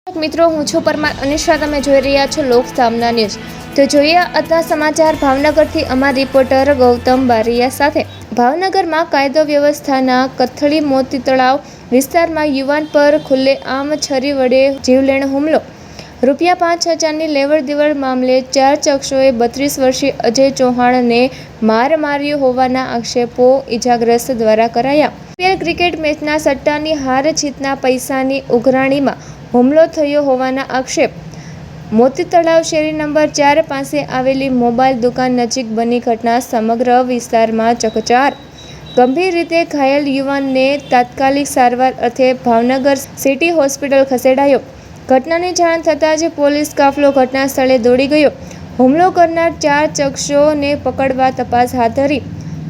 મિત્રો હું છું પરમાર અનિશા, તમે જોઈ રહ્યા છો લોક સામના ન્યૂઝ। તો જોઈએ આજના સમાચાર ભાવનગરથી અમારા રિપોર્ટર ગૌતમ બારિયા સાથે। ભાવનગરમાં કાયદો વ્યવસ્થાના કથળી મોતી તળાવ વિસ્તારમાં યુવાન પર ખુલ્લેઆમ છરી વડે જીવલેણ હુમલો। ₹5,000ની લેવડ દેવડ મામલે 4 શખ્સોએ 32 વર્ષીય અજય ચૌહાણને માર માર્યો હોવાના આક્ષેપો ઇજાગ્રસ્ત દ્વારા કરાયા। ક્રિકેટ મેચના સટ્ટાની હાર જીતના પૈસાની ઉઘરાણીમાં હુમલો થયો હોવાના આક્ષેપ। મોતી તળાવ શેરી નંબર 4 પાસે આવેલી મોબાઈલ દુકાન નજીક બની ઘટના સમગ્ર વિસ્તારમાં ચકચાર। ગંભીર રીતે ઘાયલ યુવાનને તાત્કાલિક સારવાર અર્થે ભાવનગર સિટી હોસ્પિટલ ખસેડાયો। ઘટનાની જાણ થતાં જ પોલીસ કાફલો ઘટના સ્થળે દોડી ગયો। હુમલો કરનાર 4 શખ્સોને પકડવા તપાસ હાથ ધરી।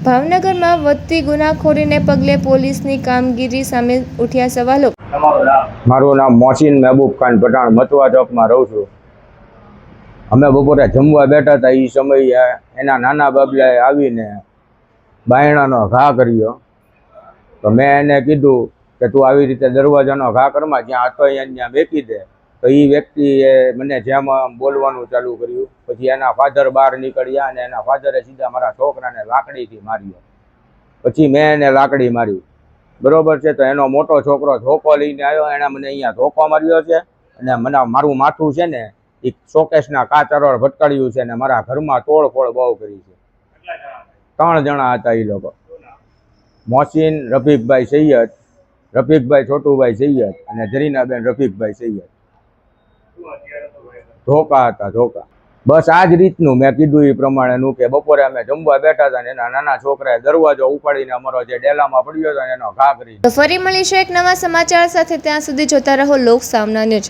ભાવનગરમાં વધતી ગુનાખોરીને પગલે પોલીસની કામગીરી સામે ઉઠ્યા સવાલો। મારું નામ મોહસિન મહેબૂબ ખાન પઠાણ, મથુરા ચોકમાં રહું છું। અમે બપોરે જમવા બેઠા હતા, એ સમયે એના નાના બાબલાએ આવીને બાયણાનો ઘા કર્યો। તો મેં એને કીધું કે તું આવી રીતે દરવાજાનો ઘા કરમાં, જ્યાં હતો ત્યાં બેકી દે। તો એ વ્યક્તિએ મને જેમ બોલવાનું ચાલુ કર્યું। પછી એના ફાધર બહાર નીકળ્યા અને એના ફાધરે સીધા મારા છોકરાને લાકડીથી માર્યો। પછી મેં એને લાકડી મારી, બરોબર છે। તો એનો મોટો છોકરો ધોકો લઈને આવ્યો, એણે મને અહીંયા ધોકો માર્યો છે અને મારું માથું છે ને એ શોકેશના કાચ અરળ ભટકાડ્યું છે અને મારા ઘરમાં તોડફોડ બહુ કરી છે। 3 જણા હતા એ લોકો, મોહસિન રફીકભાઈ સૈયદ, રફીકભાઈ છોટુભાઈ સૈયદ અને જરીનાબેન રફીકભાઈ સૈયદ। ધોકા હતા, ધોકા। બસ આ જ રીતનું મેં કીધું એ પ્રમાણેનું કે બપોરે અમે જમવા બેઠા હતા ને એના નાના છોકરાએ દરવાજો ઉપાડીને અમારો જે ડેલામાં પડ્યો હતો એનો ઘા કરી। ફરી મળીશું એક નવા સમાચાર સાથે, ત્યાં સુધી જોતા રહો લોક સામના ન્યૂઝ।